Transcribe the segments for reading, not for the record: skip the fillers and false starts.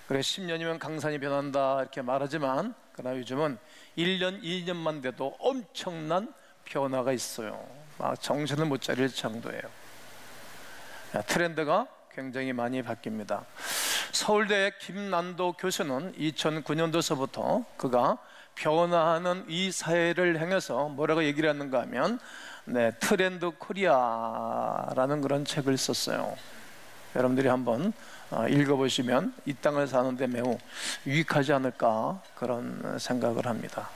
그래 10년이면 강산이 변한다 이렇게 말하지만, 그러나 요즘은 1년, 2년만 돼도 엄청난 변화가 있어요. 막 정신을 못 차릴 정도예요. 트렌드가 굉장히 많이 바뀝니다. 서울대 김난도 교수는 2009년도서부터 그가 변화하는 이 사회를 향해서 뭐라고 얘기를 하는가 하면 트렌드 코리아라는 그런 책을 썼어요. 여러분들이 한번 읽어보시면 이 땅을 사는데 매우 유익하지 않을까 그런 생각을 합니다.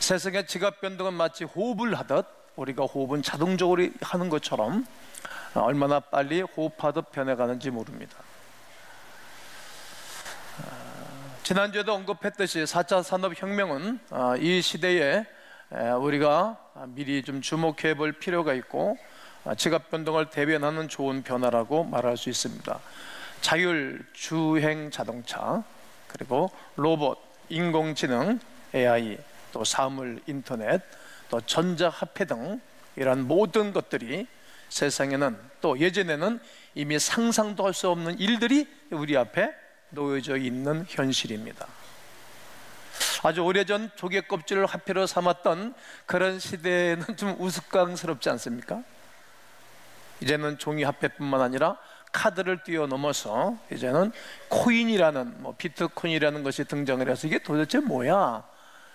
세상의 지각 변동은 마치 호흡을 하듯 우리가 호흡은 자동적으로 하는 것처럼 얼마나 빨리 호흡하듯 변해가는지 모릅니다. 지난주에도 언급했듯이 4차 산업혁명은 이 시대에 우리가 미리 좀 주목해 볼 필요가 있고 지각 변동을 대변하는 좋은 변화라고 말할 수 있습니다. 자율주행 자동차, 그리고 로봇, 인공지능, AI, 또 사물 인터넷, 또 전자화폐 등 이런 모든 것들이 세상에는, 또 예전에는 이미 상상도 할 수 없는 일들이 우리 앞에 놓여져 있는 현실입니다. 아주 오래전 조개 껍질을 화폐로 삼았던 그런 시대는 좀 우스꽝스럽지 않습니까? 이제는 종이 화폐뿐만 아니라 카드를 뛰어넘어서 이제는 코인이라는, 비트코인이라는 것이 등장을 해서 이게 도대체 뭐야?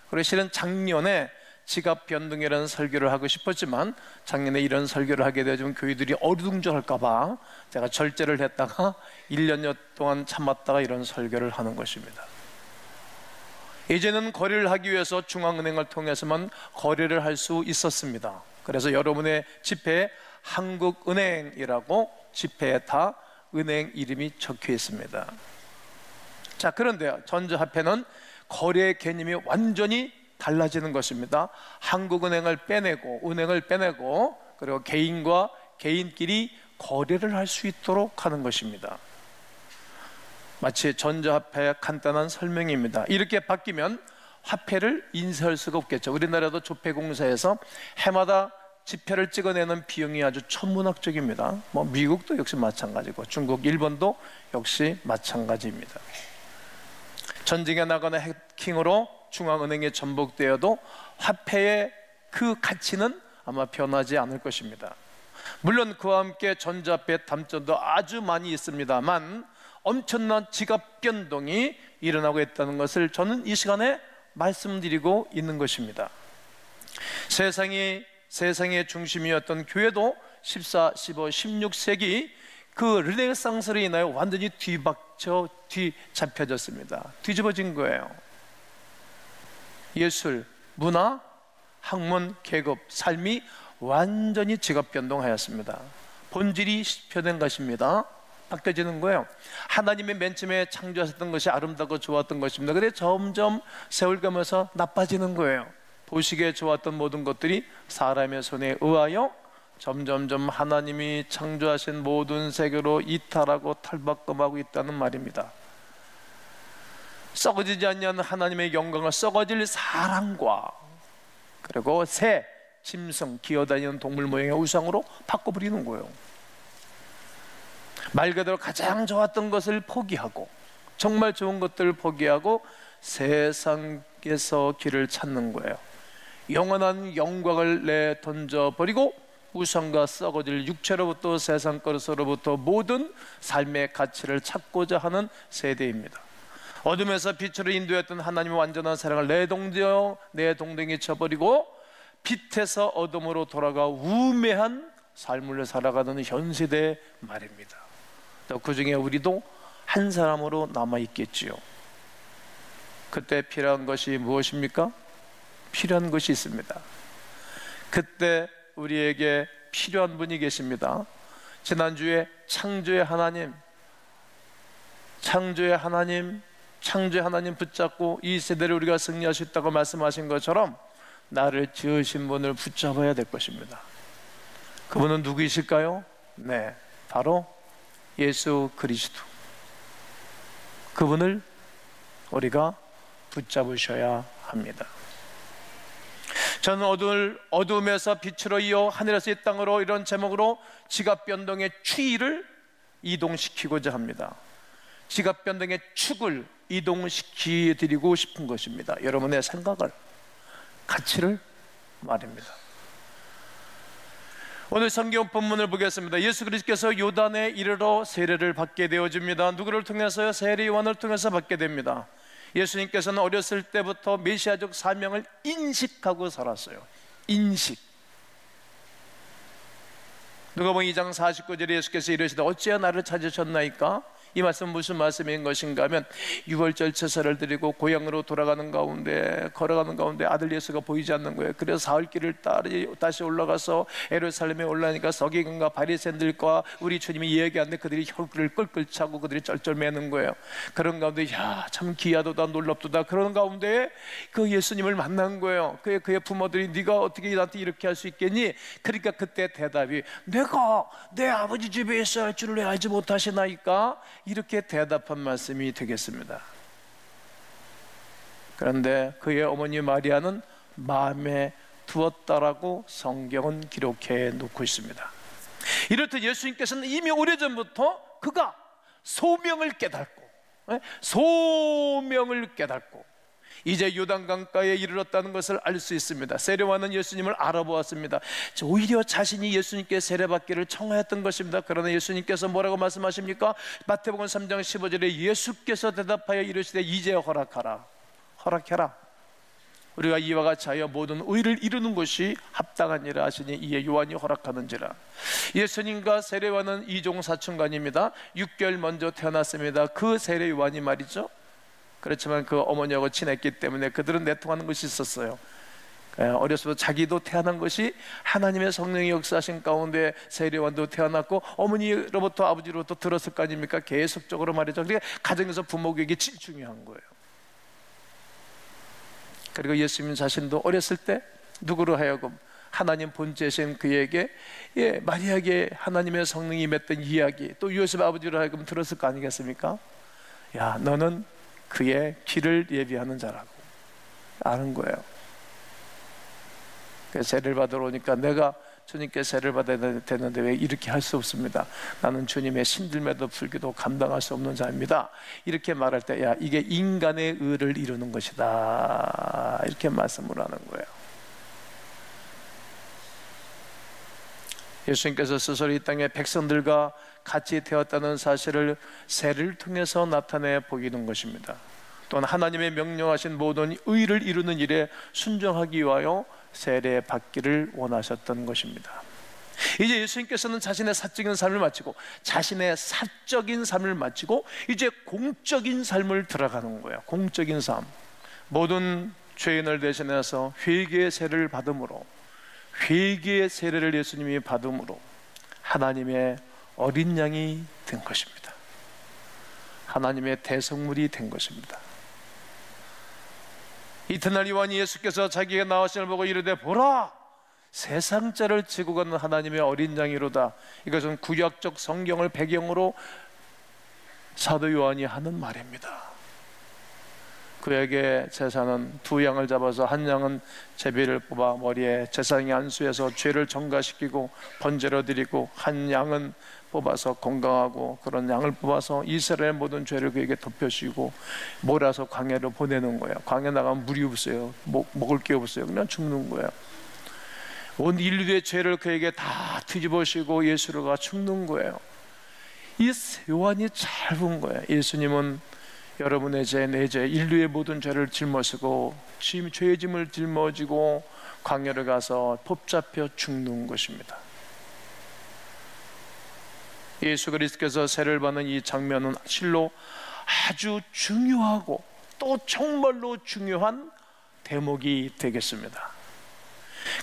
그래서 실은 작년에 지각 변동이라는 설교를 하고 싶었지만 작년에 이런 설교를 하게 되면 교회들이 어리둥절할까봐 제가 절제를 했다가 1년여 동안 참았다가 이런 설교를 하는 것입니다. 이제는 거래를 하기 위해서 중앙은행을 통해서만 거래를 할 수 있었습니다. 그래서 여러분의 지폐에 한국은행이라고 지폐에 다 은행 이름이 적혀 있습니다. 자, 그런데 전자화폐는 거래 개념이 완전히 달라지는 것입니다. 한국은행을 빼내고, 은행을 빼내고, 그리고 개인과 개인끼리 거래를 할 수 있도록 하는 것입니다. 마치 전자화폐의 간단한 설명입니다. 이렇게 바뀌면 화폐를 인쇄할 수가 없겠죠. 우리나라도 조폐공사에서 해마다 지폐를 찍어내는 비용이 아주 천문학적입니다. 미국도 역시 마찬가지고 중국, 일본도 역시 마찬가지입니다. 전쟁에 나가는 해킹으로 중앙은행에 전복되어도 화폐의 그 가치는 아마 변하지 않을 것입니다. 물론 그와 함께 전자화폐의 단점도 아주 많이 있습니다만 엄청난 지각 변동이 일어나고 있다는 것을 저는 이 시간에 말씀드리고 있는 것입니다. 세상의 중심이었던 교회도 14, 15, 16세기 그 르네상스로 인하여 완전히 뒤잡혀졌습니다. 뒤집어진 거예요. 예술, 문화, 학문, 계급, 삶이 완전히 지각 변동하였습니다. 본질이 변한 것입니다. 바뀌어지는 거예요. 하나님이 맨 처음에 창조하셨던 것이 아름답고 좋았던 것입니다. 그래 점점 세월 가면서 나빠지는 거예요. 보시기에 좋았던 모든 것들이 사람의 손에 의하여 점점점 하나님이 창조하신 모든 세계로 이탈하고 탈바꿈하고 있다는 말입니다. 썩어지지 않는 하나님의 영광을 썩어질 사람과 그리고 새, 짐승, 기어다니는 동물 모양의 우상으로 바꿔버리는 거예요. 말 그대로 가장 좋았던 것을 포기하고, 정말 좋은 것들을 포기하고 세상에서 길을 찾는 거예요. 영원한 영광을 내던져버리고 우상과 썩어질 육체로부터, 세상 것으로부터 모든 삶의 가치를 찾고자 하는 세대입니다. 어둠에서 빛으로 인도했던 하나님의 완전한 사랑을 내동댕이 쳐버리고 빛에서 어둠으로 돌아가 우매한 삶을 살아가는 현 세대의 말입니다. 또 그 중에 우리도 한 사람으로 남아있겠지요. 그때 필요한 것이 무엇입니까? 필요한 것이 있습니다. 그때 우리에게 필요한 분이 계십니다. 지난주에 창조의 하나님 붙잡고 이 세대를 우리가 승리할 수 있다고 말씀하신 것처럼 나를 지으신 분을 붙잡아야 될 것입니다. 그분은 누구이실까요? 네, 바로 예수 그리스도. 그분을 우리가 붙잡으셔야 합니다. 저는 어둠에서 빛으로 이어 하늘에서 이 땅으로, 이런 제목으로 지각 변동의 추이를 이동시키고자 합니다. 지각 변동의 축을 이동시켜드리고 싶은 것입니다. 여러분의 생각을, 가치를 말입니다. 오늘 성경 본문을 보겠습니다. 예수 그리스도께서 요단에 이르러 세례를 받게 되어집니다. 누구를 통해서요? 세례 요한을 통해서 받게 됩니다. 예수님께서는 어렸을 때부터 메시아적 사명을 인식하고 살았어요. 인식. 누가복음 2장 49절에 예수께서 이르시되 어찌하여 나를 찾으셨나이까? 이 말씀은 무슨 말씀인 것인가 하면, 유월절 제사를 드리고 고향으로 돌아가는 가운데, 걸어가는 가운데 아들 예수가 보이지 않는 거예요. 그래서 사흘길을 다시 올라가서 예루살렘에 올라가니까 서기관과 바리새인들과 우리 주님이 이야기하는데 그들이 혀를 끌끌 차고 그들이 쩔쩔매는 거예요. 그런 가운데 야, 참 귀하도다 놀랍도다. 그런 가운데 그 예수님을 만난 거예요. 그의 부모들이 네가 어떻게 나한테 이렇게 할 수 있겠니? 그러니까 그때 대답이, 내가 내 아버지 집에 있어야 할 줄을 왜 알지 못하시나이까? 이렇게 대답한 말씀이 되겠습니다. 그런데 그의 어머니 마리아는 마음에 두었다라고 성경은 기록해 놓고 있습니다. 이렇듯 예수님께서는 이미 오래전부터 그가 소명을 깨닫고 이제 요단강가에 이르렀다는 것을 알 수 있습니다. 세례요한은 예수님을 알아보았습니다. 오히려 자신이 예수님께 세례받기를 청하였던 것입니다. 그러나 예수님께서 뭐라고 말씀하십니까? 마태복음 3장 15절에 예수께서 대답하여 이르시되 이제 허락하라. 허락해라. 우리가 이와 같이 하여 모든 의를 이루는 것이 합당하니라 하시니 이에 요한이 허락하는지라. 예수님과 세례요한은 이종사촌간입니다. 6개월 먼저 태어났습니다. 그 세례요한이 말이죠. 그렇지만 그 어머니하고 친했기 때문에 그들은 내통하는 것이 있었어요. 어렸을 때 자기도 태어난 것이 하나님의 성령이 역사하신 가운데 세례요한도 태어났고 어머니로부터 아버지로부터 들었을 거 아닙니까? 계속적으로 말이죠. 그러니까 가정에서 부모에게 제일 중요한 거예요. 그리고 예수님 자신도 어렸을 때 누구로 하여금 하나님 본체신 그에게 마리아에게 하나님의 성령이 임했던 이야기, 또 요셉 아버지로 하여금 들었을 거 아니겠습니까? 야, 너는 그의 길을 예비하는 자라고 아는 거예요. 세례를 받으러 오니까 내가 주님께 세례를 받아야 되는데 왜 이렇게 할 수 없습니다. 나는 주님의 신들매도 불기도 감당할 수 없는 자입니다. 이렇게 말할 때, 야, 이게 인간의 의를 이루는 것이다, 이렇게 말씀을 하는 거예요. 예수님께서 스스로 이 땅에 백성들과 같이 되었다는 사실을 세례를 통해서 나타내 보이는 것입니다. 또한 하나님의 명령하신 모든 의를 이루는 일에 순종하기 위하여 세례 받기를 원하셨던 것입니다. 이제 예수님께서는 자신의 사적인 삶을 마치고 자신의 사적인 삶을 마치고 이제 공적인 삶을 들어가는 거예요. 공적인 삶. 모든 죄인을 대신해서 회개의 세례를 받음으로, 회개의 세례를 예수님이 받음으로 하나님의 어린 양이 된 것입니다. 하나님의 대성물이 된 것입니다. 이튿날 요한이 예수께서 자기가 나오심을 보고 이르되 보라, 세상자를 지고 가는 하나님의 어린 양이로다. 이것은 구약적 성경을 배경으로 사도 요한이 하는 말입니다. 그에게 제사는 두 양을 잡아서 한 양은 제비를 뽑아 머리에 제사장의 안수에서 죄를 전가시키고 번제로 드리고, 한 양은 뽑아서 건강하고 그런 양을 뽑아서 이스라엘 모든 죄를 그에게 덮여씌우고 몰아서 광야로 보내는 거예요. 광야 나가면 물이 없어요. 먹을 게 없어요. 그냥 죽는 거예요. 온 인류의 죄를 그에게 다 뒤집어씌우고 예수가 죽는 거예요. 이 요한이 잘 본 거예요. 예수님은 여러분의 죄, 내 죄, 인류의 모든 죄를 짊어지고 죄의 짐을 짊어지고 광야를 가서 붙잡혀 죽는 것입니다. 예수 그리스도께서 세례를 받는 이 장면은 실로 아주 중요하고 또 정말로 중요한 대목이 되겠습니다.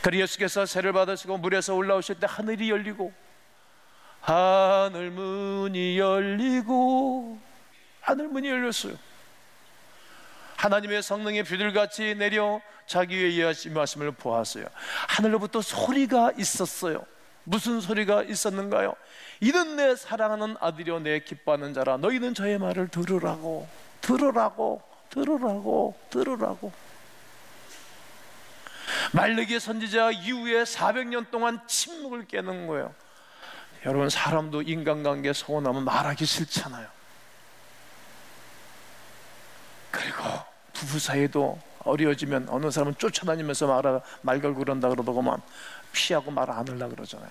그리고 예수께서 세례를 받으시고 물에서 올라오실 때 하늘이 열리고, 하늘 문이 열렸어요. 하나님의 성령의 비둘같이 내려 자기 위에 임하심을 보았어요. 하늘로부터 소리가 있었어요. 무슨 소리가 있었는가요? 이는 내 사랑하는 아들이요 내 기뻐하는 자라. 너희는 저의 말을 들으라고. 말라기 선지자 이후에 400년 동안 침묵을 깨는 거예요. 여러분, 사람도 인간관계 서운하면 말하기 싫잖아요. 그리고 부부 사이도 어려워지면 어느 사람은 쫓아다니면서 말 걸고 그런다 그러더구만 피하고 말 안 하려고 그러잖아요.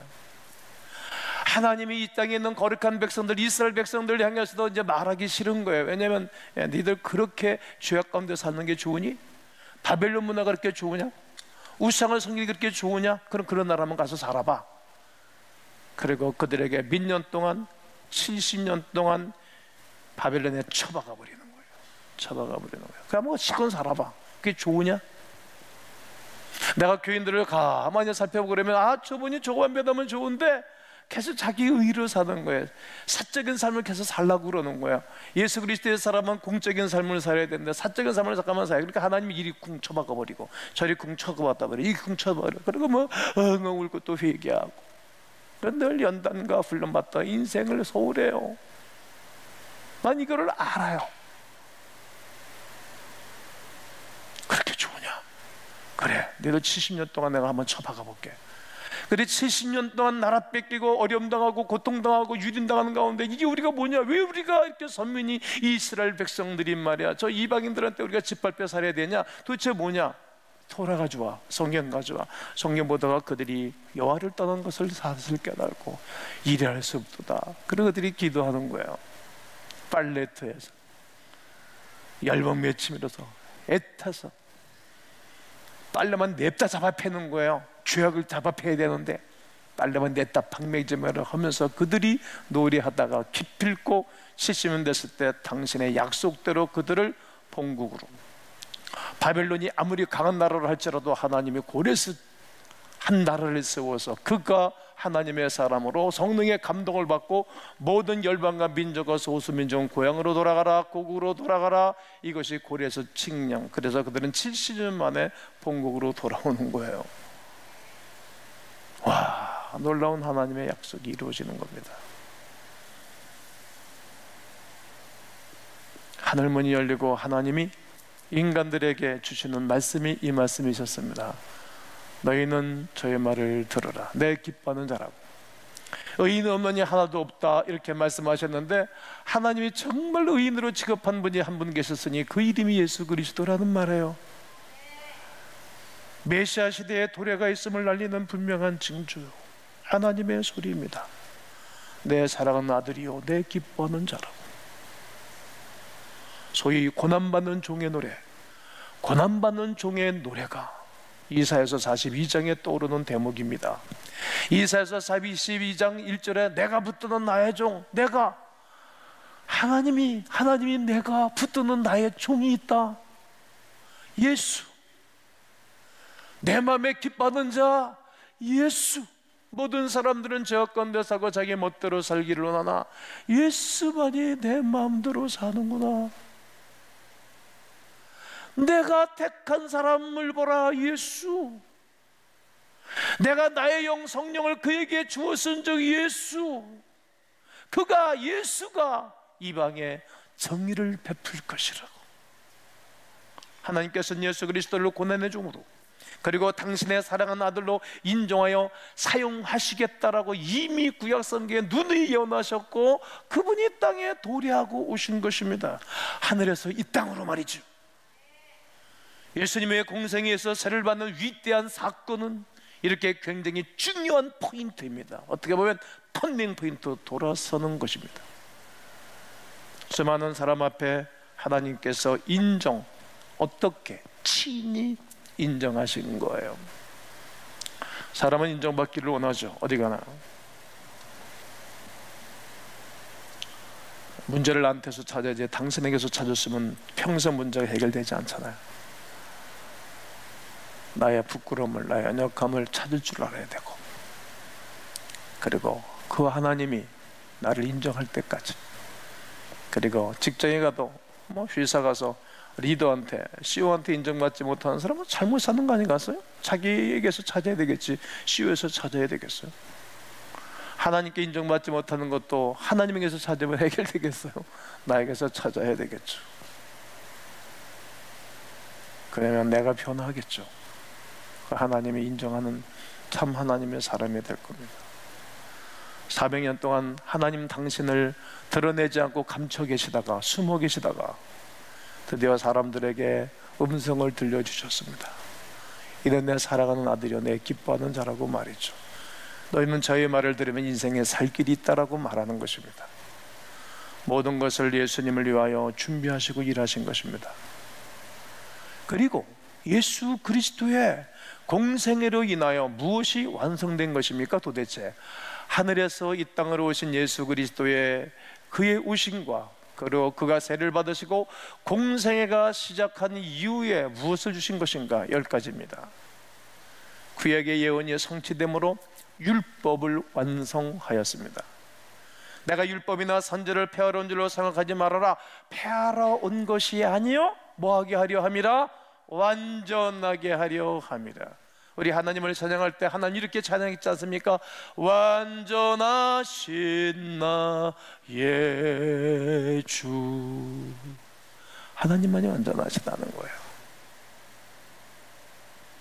하나님이 이 땅에 있는 거룩한 백성들, 이스라엘 백성들 향해서도 이제 말하기 싫은 거예요. 왜냐하면 니들 그렇게 죄악 가운데 사는 게 좋으니? 바벨론 문화가 그렇게 좋으냐? 우상을 섬기기 그렇게 좋으냐? 그럼 그런 나라만 가서 살아봐. 그리고 그들에게 몇 년 동안, 70년 동안 바벨론에 처박아 버리는 거예요. 처박아 버리는 거예요. 그럼 뭐 시건 살아봐. 그게 좋으냐? 내가 교인들을 가만히 살펴보고 그러면 아, 저분이 저거만 배우면 좋은데 계속 자기 의로 사는 거예요. 사적인 삶을 계속 살라고 그러는 거예요. 예수 그리스도의 사람은 공적인 삶을 살아야 되는데 사적인 삶을 잠깐만 살아요. 그러니까 하나님이 이리 쿵 쳐박아 버리고 저리 쿵 쳐박아 버리고 이 쿵 쳐박아 그리고 뭐 엉엉 울고 또 회개하고 늘 연단과 훈련받다 인생을 소홀해요. 난 이거를 알아요. 그렇게 좋으냐? 그래, 너도 70년 동안 내가 한번 쳐박아 볼게. 그래, 70년 동안 나라 뺏기고 어려움당하고 고통당하고 유린당하는 가운데 이게 우리가 뭐냐? 왜 우리가 이렇게 선민이 이스라엘 백성들이 말이야 저 이방인들한테 우리가 짓밟혀 살아야 되냐? 도대체 뭐냐? 토라 가져와, 성경 가져와. 성경 보다가 그들이 여호와를 떠난 것을 사슬 깨달고 일할 수 없도다. 그리고 그들이 기도하는 거예요. 빨레트에서 열방 맺힘이라서 애타서 빨래만 냅다 잡아 패는 거예요. 죄악을 잡아 패야 되는데 빨래만 냈다 박매점을 하면서 그들이 노래하다가 기필코 70년 됐을 때 당신의 약속대로 그들을 본국으로, 바벨론이 아무리 강한 나라를 할지라도 하나님이 고레스 한 나라를 세워서 그가 하나님의 사람으로 성령의 감동을 받고 모든 열방과 민족과 소수민족은 고향으로 돌아가라, 고국으로 돌아가라. 이것이 고레스 칙령. 그래서 그들은 70년 만에 본국으로 돌아오는 거예요. 와, 놀라운 하나님의 약속이 이루어지는 겁니다. 하늘문이 열리고 하나님이 인간들에게 주시는 말씀이 이 말씀이셨습니다. 너희는 저의 말을 들으라. 내 기뻐하는 자라고. 의인 없느니 하나도 없다 이렇게 말씀하셨는데 하나님이 정말 의인으로 취급한 분이 한 분 계셨으니 그 이름이 예수 그리스도라는 말이에요. 메시아 시대에 도래가 있음을 알리는 분명한 징조, 하나님의 소리입니다. 내 사랑하는 아들이요 내 기뻐하는 자라고. 소위 고난받는 종의 노래, 고난받는 종의 노래가 이사야서 42장에 떠오르는 대목입니다. 이사야서 42장 1절에 내가 붙드는 나의 종, 내가 하나님이 내가 붙드는 나의 종이 있다. 예수, 내 마음에 기뻐하는 자 예수. 모든 사람들은 죄악 가운데 사고 자기 멋대로 살기를 원하나 예수만이 내 마음대로 사는구나. 내가 택한 사람을 보라. 예수. 내가 나의 영 성령을 그에게 주었은 적 예수. 예수가 이방에 정의를 베풀 것이라고. 하나님께서는 예수 그리스도를 고난의 종으로 그리고 당신의 사랑하는 아들로 인정하여 사용하시겠다라고 이미 구약 성경에 누누이 예언하셨고 그분이 땅에 도래하고 오신 것입니다. 하늘에서 이 땅으로 말이죠. 예수님의 공생애에서 세를 받는 위대한 사건은 이렇게 굉장히 중요한 포인트입니다. 어떻게 보면 터닝 포인트, 돌아서는 것입니다. 수많은 사람 앞에 하나님께서 어떻게 친히 인정하신 거예요. 사람은 인정받기를 원하죠. 어디 가나 문제를 나한테서 찾아야지 당신에게서 찾았으면 평생 문제가 해결되지 않잖아요. 나의 부끄러움을, 나의 연약함을 찾을 줄 알아야 되고, 그리고 그 하나님이 나를 인정할 때까지, 그리고 직장에 가도 회사 가서 리더한테, CEO한테 인정받지 못하는 사람은 잘못 사는 거 아닌가요? 자기에게서 찾아야 되겠지 CEO에서 찾아야 되겠어요? 하나님께 인정받지 못하는 것도 하나님에게서 찾으면 해결되겠어요? 나에게서 찾아야 되겠죠. 그러면 내가 변화하겠죠. 하나님이 인정하는 참 하나님의 사람이 될 겁니다. 400년 동안 하나님 당신을 드러내지 않고 감춰 계시다가, 숨어 계시다가 드디어 사람들에게 음성을 들려주셨습니다. 이는 내 사랑하는 아들이여 내 기뻐하는 자라고 말이죠. 너희는 저의 말을 들으면 인생에 살 길이 있다라고 말하는 것입니다. 모든 것을 예수님을 위하여 준비하시고 일하신 것입니다. 그리고 예수 그리스도의 공생애로 인하여 무엇이 완성된 것입니까? 도대체 하늘에서 이 땅으로 오신 예수 그리스도의 그의 우심과 그리고 그가 세를 받으시고 공생애가 시작한 이후에 무엇을 주신 것인가? 10가지입니다. 그에게 예언이 성취됨으로 율법을 완성하였습니다. 내가 율법이나 선지를 폐하러 온 줄로 생각하지 말아라. 폐하러 온 것이 아니요 뭐하게 하려 함이라? 완전하게 하려 함이라. 우리 하나님을 찬양할 때 하나님 이렇게 찬양했지 않습니까? 완전하신 나의 주. 하나님만이 완전하시다는 거예요.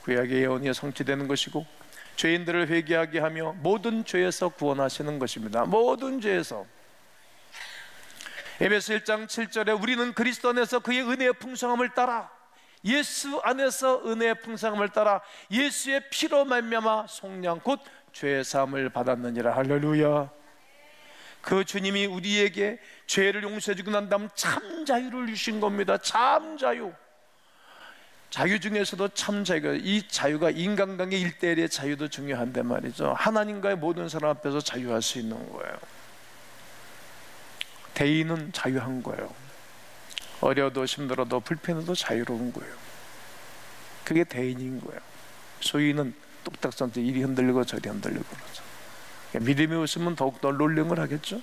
구약의 예언이 성취되는 것이고 죄인들을 회개하게 하며 모든 죄에서 구원하시는 것입니다. 모든 죄에서. 에베소 1장 7절에 우리는 그리스도 안에서 그의 은혜의 풍성함을 따라, 예수 안에서 은혜의 풍성함을 따라 예수의 피로 말미암아 속량 곧 죄 사함을 받았느니라. 할렐루야. 그 주님이 우리에게 죄를 용서해 주고 난 다음 참 자유를 주신 겁니다. 참 자유. 자유 중에서도 참 자유가, 이 자유가 인간관계 1대1의 자유도 중요한데 말이죠. 하나님과의 모든 사람 앞에서 자유할 수 있는 거예요. 대인은 자유한 거예요. 어려도 힘들어도 불편해도 자유로운 거예요. 그게 대인인 거예요. 소위는 뚝딱선때 이리 흔들리고 저리 흔들리고 그러죠. 믿음이 없으면 더욱더 롤링을 하겠죠.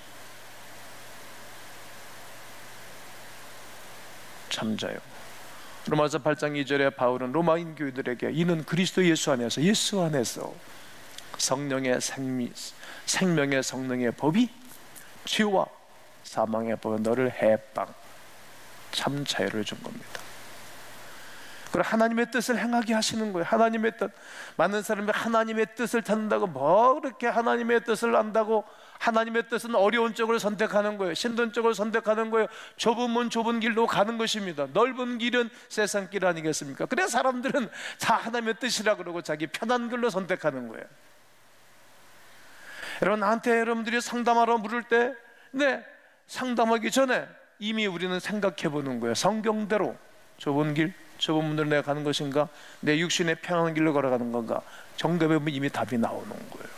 참 자유. 로마서 8장 2절에 바울은 로마인 교회들에게 이는 그리스도 예수 안에서, 예수 안에서 성령의 생명의 성령의 법이 죄와 사망의 법은 너를 해방, 참 자유를 준 겁니다. 그리고 하나님의 뜻을 행하게 하시는 거예요. 하나님의 뜻. 많은 사람이 하나님의 뜻을 찾는다고 뭐 그렇게 하나님의 뜻을 안다고, 하나님의 뜻은 어려운 쪽을 선택하는 거예요. 힘든 쪽을 선택하는 거예요. 좁은 문 좁은 길로 가는 것입니다. 넓은 길은 세상 길 아니겠습니까? 그래서 사람들은 다 하나님의 뜻이라 그러고 자기 편한 길로 선택하는 거예요. 여러분, 나한테 여러분들이 상담하러 물을 때 상담하기 전에 이미 우리는 생각해 보는 거예요. 성경대로 좁은 길, 좁은 문으로 내가 가는 것인가, 내 육신의 편한 길로 걸어가는 건가, 정답에 보면 이미 답이 나오는 거예요.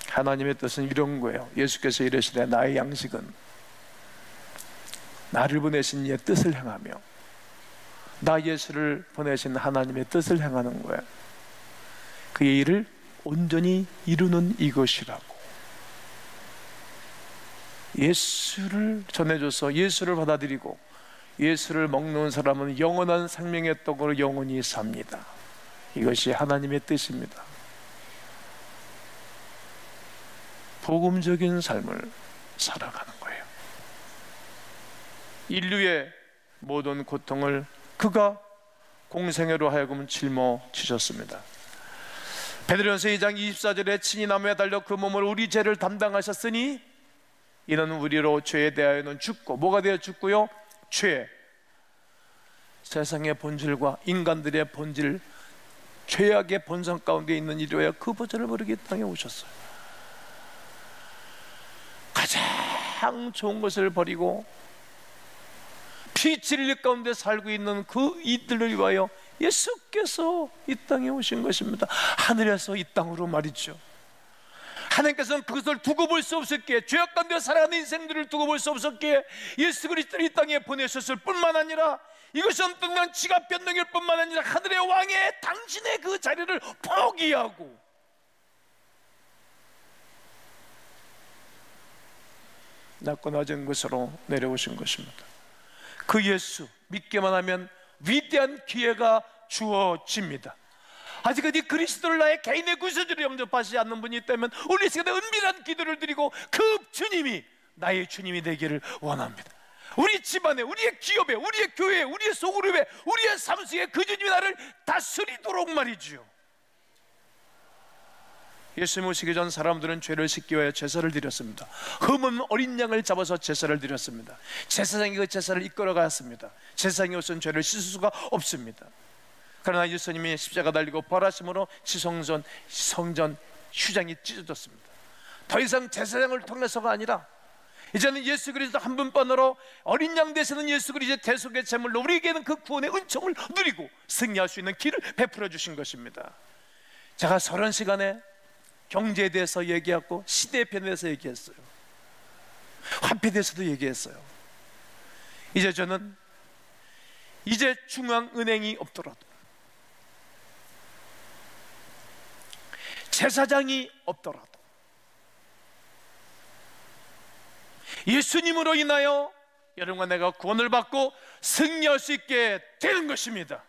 하나님의 뜻은 이런 거예요. 예수께서 이르시되 나의 양식은 나를 보내신 이의 뜻을 행하며, 나 예수를 보내신 하나님의 뜻을 행하는 거예요. 그의 일을 온전히 이루는 이것이라고. 예수를 전해줘서 예수를 받아들이고 예수를 먹는 사람은 영원한 생명의 떡으로 영원히 삽니다. 이것이 하나님의 뜻입니다. 복음적인 삶을 살아가는 거예요. 인류의 모든 고통을 그가 공생애로 하여금 짊어지셨습니다. 베드로전서 2장 24절에 친히 나무에 달려 그 몸을 우리 죄를 담당하셨으니 이는 우리로 죄에 대하여는 죽고, 뭐가 되어 죽고요? 죄, 세상의 본질과 인간들의 본질, 죄악의 본성 가운데 있는 이로야 그 보좌를 버리기 땅에 오셨어요. 가장 좋은 것을 버리고 피진리 가운데 살고 있는 그 이들을 위하여 예수께서 이 땅에 오신 것입니다. 하늘에서 이 땅으로 말이죠. 하나님께서는 그것을 두고 볼 수 없었기에, 죄악 가운데 살아가는 인생들을 두고 볼 수 없었기에 예수 그리스도를 이 땅에 보내셨을 뿐만 아니라, 이것이 엄청난 지갑 변동일 뿐만 아니라 하늘의 왕의 당신의 그 자리를 포기하고 낮고 낮은 곳으로 내려오신 것입니다. 그 예수 믿기만 하면 위대한 기회가 주어집니다. 아직까지 그리스도를 나의 개인의 구세주로 영접하시지 않는 분이 있다면 우리 이 시간에 은밀한 기도를 드리고 그 주님이 나의 주님이 되기를 원합니다. 우리 집안에, 우리의 기업에, 우리의 교회에, 우리의 소그룹에, 우리의 삶 속에 그 주님이 나를 다스리도록 말이지요. 예수님 오시기 전 사람들은 죄를 씻기 위하여 제사를 드렸습니다. 흠없는 어린 양을 잡아서 제사를 드렸습니다. 제사장이 그 제사를 이끌어 갔습니다. 제사장이 없으면 죄를 씻을 수가 없습니다. 그러나 예수님이 십자가 달리고 벌하심으로 지성전, 성전, 휴장이 찢어졌습니다. 더 이상 제사장을 통해서가 아니라 이제는 예수 그리스도 한 분만으로 어린 양 되시는 예수 그리스도의 대속의 제물로 우리에게는 그 구원의 은총을 누리고 승리할 수 있는 길을 베풀어 주신 것입니다. 제가 30시간에 경제에 대해서 얘기하고 시대에 대해서 얘기했어요. 화폐에 대해서도 얘기했어요. 이제 저는 이제 중앙은행이 없더라도, 제사장이 없더라도 예수님으로 인하여 여러분과 내가 구원을 받고 승리할 수 있게 되는 것입니다.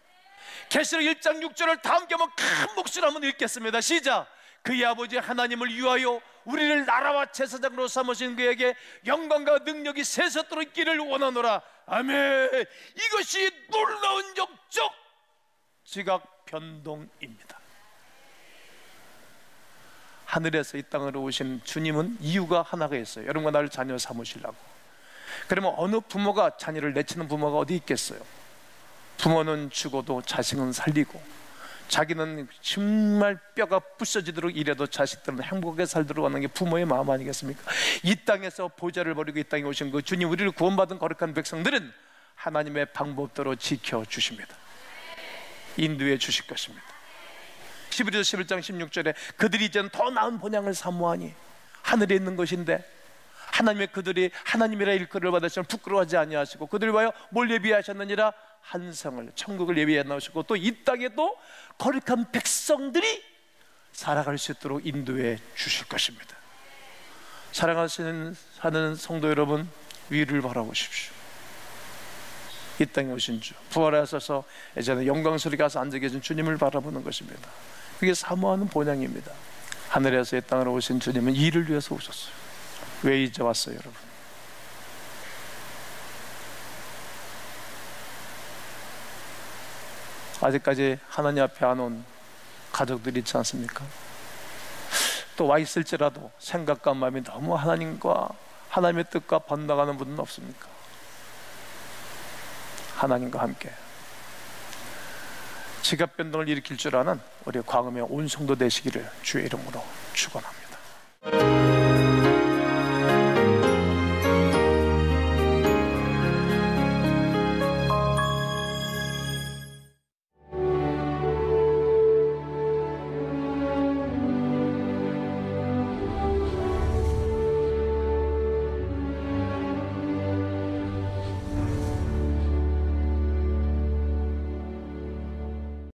계시록 1장 6절을 다 함께 한번 큰 목소리로 한번 읽겠습니다. 시작. 그의 아버지 하나님을 위하여 우리를 나라와 제사장으로 삼으신 그에게 영광과 능력이 세세토록 있기를 원하노라. 아멘. 이것이 놀라운 영적 지각 변동입니다. 하늘에서 이 땅으로 오신 주님은 이유가 하나가 있어요. 여러분과 나를 자녀 삼으시려고. 그러면 어느 부모가 자녀를 내치는 부모가 어디 있겠어요? 부모는 죽어도 자식은 살리고, 자기는 정말 뼈가 부서지도록 일해도 자식들은 행복하게 살도록 하는 게 부모의 마음 아니겠습니까? 이 땅에서 보좌를 버리고 이 땅에 오신 그 주님, 우리를 구원받은 거룩한 백성들은 하나님의 방법대로 지켜주십니다. 인도해 주실 것입니다. 11절 11장 16절에 그들이 이제는 더 나은 본향을 사모하니, 하늘에 있는 것인데 하나님의 그들이 하나님이라 일컬을 받으시면 부끄러워하지 아니하시고, 그들을 위하여 뭘 예비하셨느니라? 한 성을, 천국을 예비해 놓으시고, 또 이 땅에 또 거룩한 백성들이 살아갈 수 있도록 인도해 주실 것입니다. 사랑하시는 사는 성도 여러분, 위를 바라보십시오. 이 땅에 오신 주, 부활하셔서 이제는 영광스럽게 가서 앉아 계신 주님을 바라보는 것입니다. 그게 사모하는 본향입니다. 하늘에서 이 땅으로 오신 주님은 이를 위해서 오셨어요. 왜 이제 왔어요, 여러분? 아직까지 하나님 앞에 안 온 가족들이 있지 않습니까? 또 와 있을지라도 생각과 마음이 너무 하나님과 하나님의 뜻과 번나가는 분은 없습니까? 하나님과 함께 지각 변동을 일으킬 줄 아는 우리 광음의 온 성도 되시기를 주의 이름으로 축원합니다.